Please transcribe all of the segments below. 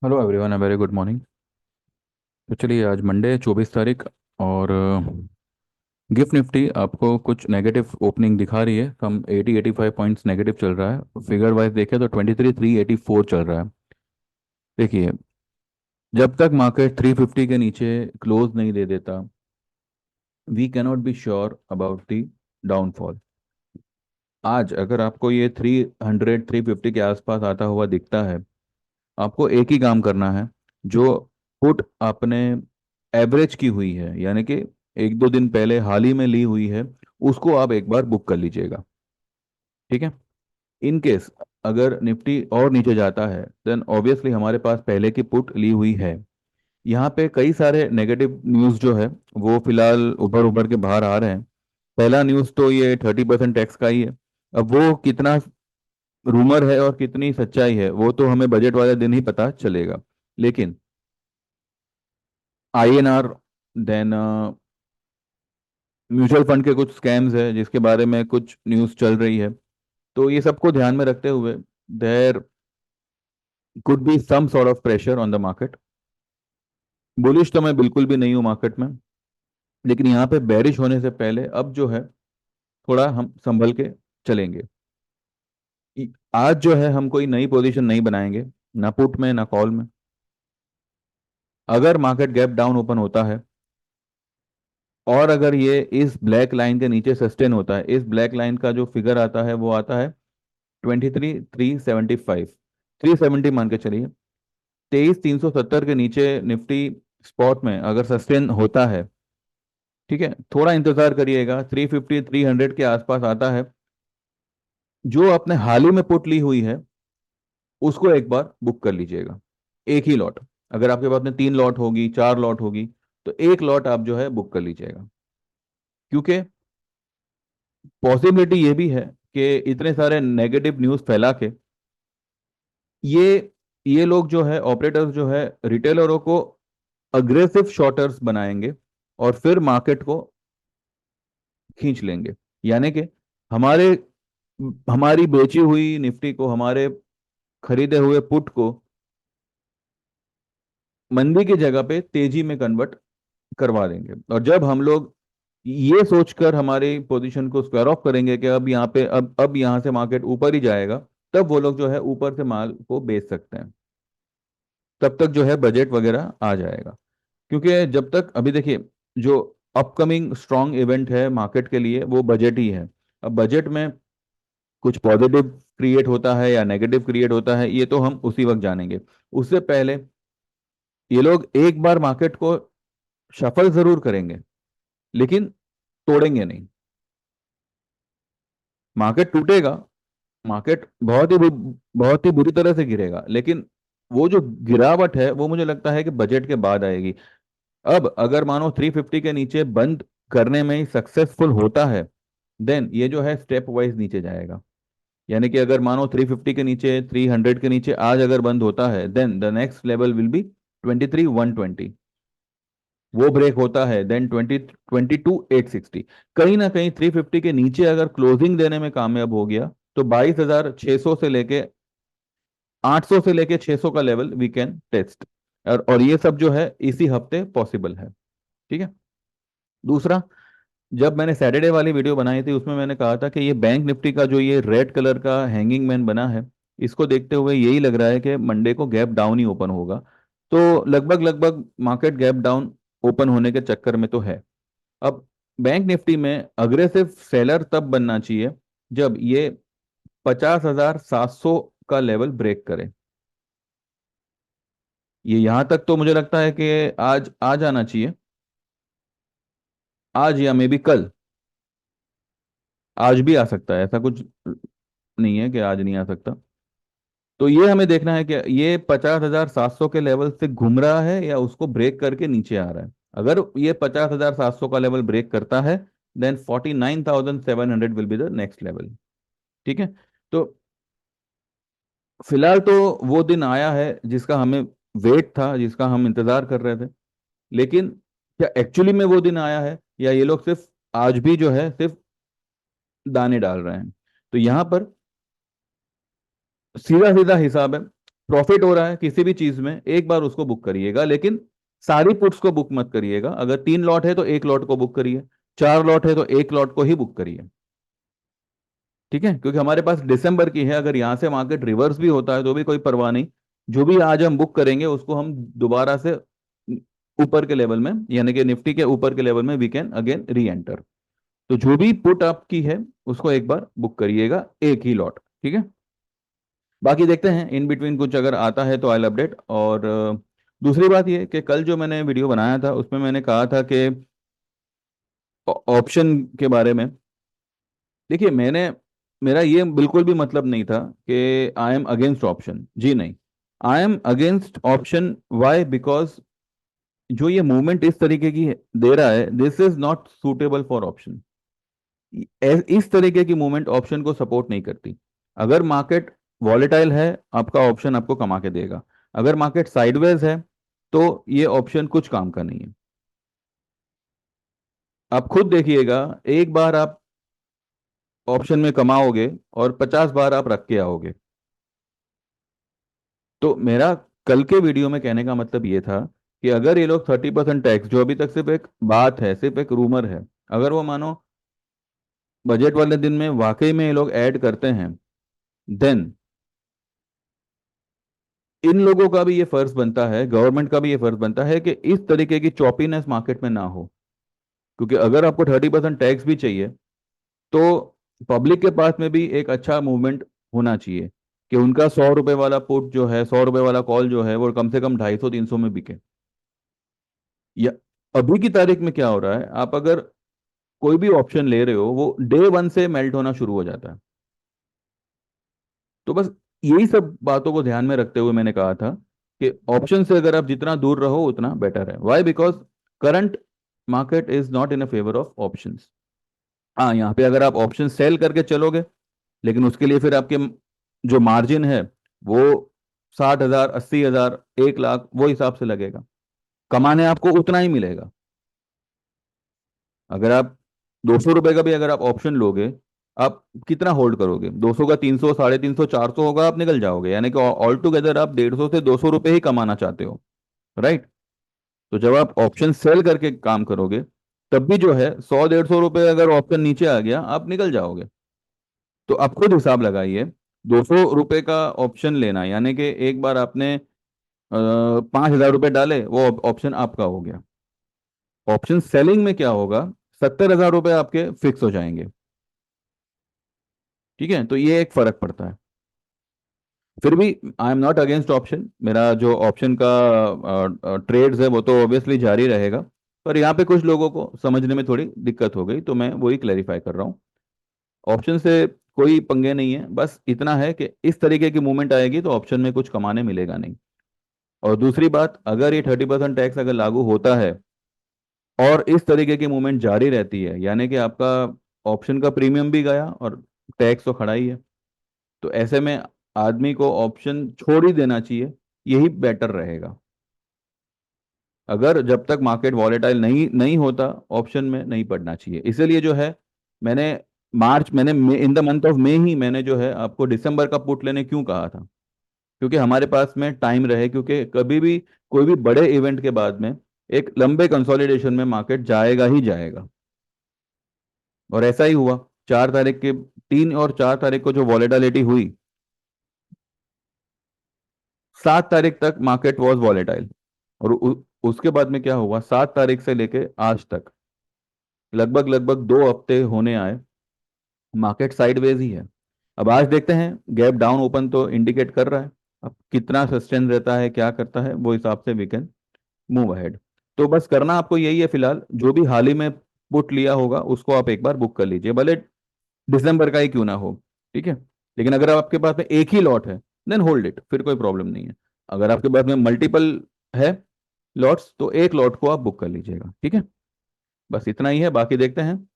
Hello everyone, a very good morning. तो चलिए, आज मंडे 24 तारीख और गिफ्ट निफ्टी आपको कुछ नेगेटिव ओपनिंग दिखा रही है। कम 80-85 पॉइंट्स नेगेटिव चल रहा है। फिगर वाइज देखें तो 23,384 चल रहा है। देखिए, जब तक मार्केट 350 के नीचे क्लोज नहीं दे देता, we cannot be sure about the downfall. आज अगर आपको ये 350 के आसपास आता हुआ दिखता है, आपको एक ही काम करना है। जो पुट आपने एवरेज की हुई है, यानी कि एक दो दिन पहले हाल ही में ली हुई है, उसको आप एक बार बुक कर लीजिएगा। ठीक है। इन केस अगर निफ्टी और नीचे जाता है, देन ऑब्वियसली हमारे पास पहले की पुट ली हुई है। यहाँ पे कई सारे नेगेटिव न्यूज़ जो है वो फिलहाल उभर उभर के बाहर आ रहे हैं। पहला न्यूज़ तो ये 30% टैक्स का ही है। अब वो कितना रूमर है और कितनी सच्चाई है वो तो हमें बजट वाले दिन ही पता चलेगा। लेकिन आईएनआर, देन म्यूचुअल फंड के कुछ स्कैम्स है जिसके बारे में कुछ न्यूज़ चल रही है। तो ये सबको ध्यान में रखते हुए there could be some sort of pressure on the market. Bullish तो मैं बिल्कुल भी नहीं हूँ मार्केट में, लेकिन यहाँ पे बेरिश होने से पहले अब जो है थोड़ा हम संभल के चलेंगे। आज जो है हम कोई नई पोजीशन नहीं बनाएंगे, ना पुट में ना कॉल में। अगर मार्केट गैप डाउन ओपन होता है और अगर ये इस ब्लैक लाइन के नीचे सस्टेन होता है, इस ब्लैक लाइन का जो फिगर आता है वो आता है 23,375, 370 मान के चलिए। 23,370 के नीचे निफ्टी स्पॉट में अगर सस्टेन होता है, ठीक है, थोड़ा इंतजार करिएगा, 350 300 के आसपास आता है, जो आपने हाल ही में पुट ली हुई है उसको एक बार बुक कर लीजिएगा। एक ही लॉट। अगर आपके पास में 3 लॉट होगी, 4 लॉट होगी, तो एक लॉट आप जो है बुक कर लीजिएगा। क्योंकि पॉसिबिलिटी ये भी है कि इतने सारे नेगेटिव न्यूज़ फैला के ये ये लोग जो है ऑपरेटर्स जो है रिटेलरों को अग्रेसिव शॉर्टर्स बनाएंगे और फिर मार्केट को खींच लेंगे। यानी कि हमारे हमारी बेची हुई निफ्टी को, हमारे खरीदे हुए पुट को मंदी की जगह पे तेजी में कन्वर्ट करवा देंगे। और जब हम लोग ये सोचकर हमारी पोजीशन को स्क्वायर ऑफ करेंगे कि अब यहाँ पे अब यहाँ से मार्केट ऊपर ही जाएगा, तब वो लोग जो है ऊपर से माल को बेच सकते हैं। तब तक जो है बजट वगैरह आ जाएगा। क्योंकि जब तक अभी देखिए, जो अपकमिंग स्ट्रॉन्ग इवेंट है मार्केट के लिए वो बजट ही है। अब बजट में कुछ पॉजिटिव क्रिएट होता है या नेगेटिव क्रिएट होता है, ये तो हम उसी वक्त जानेंगे। उससे पहले ये लोग एक बार मार्केट को शफल जरूर करेंगे, लेकिन तोड़ेंगे नहीं। मार्केट टूटेगा, मार्केट बहुत ही बुरी तरह से गिरेगा, लेकिन वो जो गिरावट है वो मुझे लगता है कि बजट के बाद आएगी। अब अगर मानो 350 के नीचे बंद करने में ही सक्सेसफुल होता है, देन ये जो है स्टेप वाइज नीचे जाएगा। यानी कि अगर मानो 350 के नीचे, 300 के नीचे आज अगर बंद होता है, then the next level will be 23,120। वो ब्रेक होता है, देन 22,860। कहीं ना कहीं 350 के नीचे अगर क्लोजिंग देने में कामयाब हो गया, तो 22,600 से लेके 800 से लेके 600 का लेवल वी कैन टेस्ट। और ये सब जो है इसी हफ्ते पॉसिबल है। ठीक है। दूसरा, जब मैंने सैटरडे वाली वीडियो बनाई थी उसमें मैंने कहा था कि ये बैंक निफ्टी का जो ये रेड कलर का हैंगिंग मैन बना है, इसको देखते हुए यही लग रहा है कि मंडे को गैप डाउन ही ओपन होगा। तो लगभग लगभग मार्केट गैप डाउन ओपन होने के चक्कर में तो है। अब बैंक निफ्टी में अग्रेसिव सेलर तब बनना चाहिए जब ये 50,700 का लेवल ब्रेक करे। ये यहां तक तो मुझे लगता है कि आज आ जाना चाहिए, आज या मे बी कल। आज भी आ सकता है, ऐसा कुछ नहीं है कि आज नहीं आ सकता। तो ये हमें देखना है कि ये 50,700 के लेवल से घूम रहा है या उसको ब्रेक करके नीचे आ रहा है। अगर ये 50,700 का लेवल ब्रेक करता है, then 49,700 will be the next level. ठीक है। तो फिलहाल तो वो दिन आया है जिसका हमें वेट था, जिसका हम इंतजार कर रहे थे। लेकिन क्या एक्चुअली में वो दिन आया है, या ये लोग सिर्फ आज भी जो है सिर्फ दाने डाल रहे हैं? तो यहां पर सीधा सीधा हिसाब है। प्रॉफिट हो रहा है किसी भी चीज में, एक बार उसको बुक करिएगा, लेकिन सारी पुट्स को बुक मत करिएगा। अगर 3 लॉट है तो एक लॉट को बुक करिए, 4 लॉट है तो एक लॉट को ही बुक करिए। ठीक है, क्योंकि हमारे पास दिसंबर की है, अगर यहाँ से मार्केट रिवर्स भी होता है तो भी कोई परवाह नहीं। जो भी आज हम बुक करेंगे उसको हम दोबारा से ऊपर के लेवल में, यानी कि निफ्टी के ऊपर के लेवल में we can again reenter. तो जो भी पुट आपकी है उसको एक बार बुक करिएगा, एक ही लॉट। ठीक है, बाकी देखते हैं इन बिटवीन कुछ अगर आता है तो आई अपडेट। और दूसरी बात ये कि कल जो मैंने वीडियो बनाया था उसमें मैंने कहा था कि ऑप्शन के बारे में, देखिए मैंने, मेरा ये बिल्कुल भी मतलब नहीं था कि आई एम अगेंस्ट ऑप्शन, जी नहीं। I am against option, why? Because जो ये मूवमेंट इस तरीके की दे रहा है, this is not suitable for option. इस तरीके की मूवमेंट ऑप्शन को सपोर्ट नहीं करती। अगर मार्केट वॉलेटाइल है, आपका ऑप्शन आपको कमा के देगा। अगर मार्केट साइडवेज है तो ये ऑप्शन कुछ काम का नहीं है। आप खुद देखिएगा, एक बार आप ऑप्शन में कमाओगे और 50 बार आप रख के आओगे। तो मेरा कल के वीडियो में कहने का मतलब ये था कि अगर ये लोग 30% टैक्स, जो अभी तक सिर्फ एक बात है, सिर्फ एक रूमर है, अगर वो मानो बजट वाले दिन में वाकई में ये लोग ऐड करते हैं, देन इन लोगों का भी ये फर्ज बनता है, गवर्नमेंट का भी ये फर्ज बनता है कि इस तरीके की चॉपीनेस मार्केट में ना हो। क्योंकि अगर आपको 30% टैक्स भी चाहिए तो पब्लिक के पास में भी एक अच्छा मूवमेंट होना चाहिए कि उनका 100 रुपए वाला पुट जो है, 100 रुपए वाला कॉल जो है, वो कम से कम 250-300 में बिके। या अभी की तारीख में क्या हो रहा है, आप अगर कोई भी ऑप्शन ले रहे हो वो डे 1 से मेल्ट होना शुरू हो जाता है। तो बस यही सब बातों को ध्यान में रखते हुए मैंने कहा था कि ऑप्शन से अगर आप जितना दूर रहो उतना बेटर है। Why? Because current market is not in a favour of options. हाँ, यहाँ पे अगर आप ऑप्शन सेल करके चलोगे, लेकिन उसके लिए फिर आपके जो मार्जिन है वो 60,000, 80,000, 1 लाख वो हिसाब से लगेगा। कमाने आपको उतना ही मिलेगा। अगर आप 200 रुपए का भी अगर आप ऑप्शन लोगे, आप कितना होल्ड करोगे? 200 का 300, 350, 400 होगा, आप निकल जाओगे। यानी कि ऑल टुगेदर आप 150 से 200 रुपए ही कमाना चाहते हो, राइट? तो जब आप ऑप्शन सेल करके काम करोगे, तब भी जो है 100-150 रुपए अगर ऑप्शन नीचे आ गया, आप निकल जाओगे। तो आप खुद हिसाब लगाइए, 200 रुपए का ऑप्शन लेना यानी कि एक बार आपने 5,000 रुपए डाले, वो ऑप्शन आपका हो गया। ऑप्शन सेलिंग में क्या होगा, 70,000 रुपए आपके फिक्स हो जाएंगे। ठीक है, तो ये एक फर्क पड़ता है। फिर भी I am not against option, मेरा जो ऑप्शन का ट्रेड्स है वो तो ऑब्वियसली जारी रहेगा। पर यहाँ पे कुछ लोगों को समझने में थोड़ी दिक्कत हो गई, तो मैं वही क्लैरिफाई कर रहा हूँ। ऑप्शन से कोई पंगे नहीं है, बस इतना है कि इस तरीके की मूवमेंट आएगी तो ऑप्शन में कुछ कमाने मिलेगा नहीं। और दूसरी बात, अगर ये 30% टैक्स अगर लागू होता है और इस तरीके की मूवमेंट जारी रहती है, यानी कि आपका ऑप्शन का प्रीमियम भी गया और टैक्स तो खड़ा ही है, तो ऐसे में आदमी को ऑप्शन छोड़ ही देना चाहिए, यही बेटर रहेगा। अगर जब तक मार्केट वॉलेटाइल नहीं नहीं होता, ऑप्शन में नहीं पड़ना चाहिए। इसीलिए जो है मैंने मैंने in the month of May ही मैंने जो है आपको दिसंबर का पुट लेने क्यों कहा था, क्योंकि हमारे पास में टाइम रहे, क्योंकि कभी भी कोई भी बड़े इवेंट के बाद में एक लंबे कंसोलिडेशन में मार्केट जाएगा ही जाएगा। और ऐसा ही हुआ। 4 तारीख के, 3 और 4 तारीख को जो वॉलेटिलिटी हुई, 7 तारीख तक मार्केट वॉज वॉलेटाइल। और उसके बाद में क्या हुआ, 7 तारीख से लेके आज तक लगभग लगभग 2 हफ्ते होने आए, मार्केट साइडवेज ही है। अब आज देखते हैं, गैप डाउन ओपन तो इंडिकेट कर रहा है। अब कितना सस्टेन रहता है, क्या करता है, वो हिसाब से वी कैन मूव अहेड। तो बस करना आपको यही है फिलहाल, जो भी हाल ही में पुट लिया होगा उसको आप एक बार बुक कर लीजिए, भले दिसंबर का ही क्यों ना हो। ठीक है, लेकिन अगर आपके पास में एक ही लॉट है, देन होल्ड इट, फिर कोई प्रॉब्लम नहीं है। अगर आपके पास में मल्टीपल है लॉट्स, तो एक लॉट को आप बुक कर लीजिएगा। ठीक है, बस इतना ही है, बाकी देखते हैं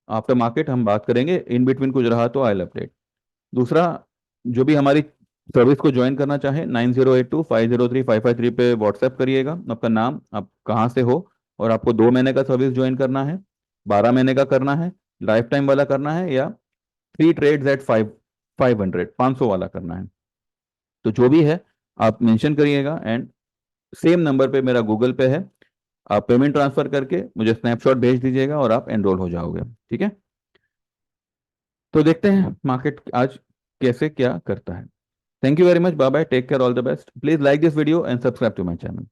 आफ्टर मार्केट हम बात करेंगे। इन बिटवीन कुछ रहा तो आई अपडेट। दूसरा, जो भी हमारी सर्विस को ज्वाइन करना चाहे, 9082503553 पे व्हाट्सएप करिएगा आपका नाम, आप कहाँ से हो, और आपको 2 महीने का सर्विस ज्वाइन करना है, 12 महीने का करना है, लाइफ टाइम वाला करना है, या 3 ट्रेड्स एट 500 वाला करना है। तो जो भी है आप मेंशन करिएगा, एंड सेम नंबर पे मेरा गूगल पे है, आप पेमेंट ट्रांसफर करके मुझे स्नैपशॉट भेज दीजिएगा और आप एनरोल हो जाओगे। ठीक है, तो देखते हैं मार्केट आज कैसे क्या करता है। Thank you very much, bye bye, take care, all the best, please like this video and subscribe to my channel.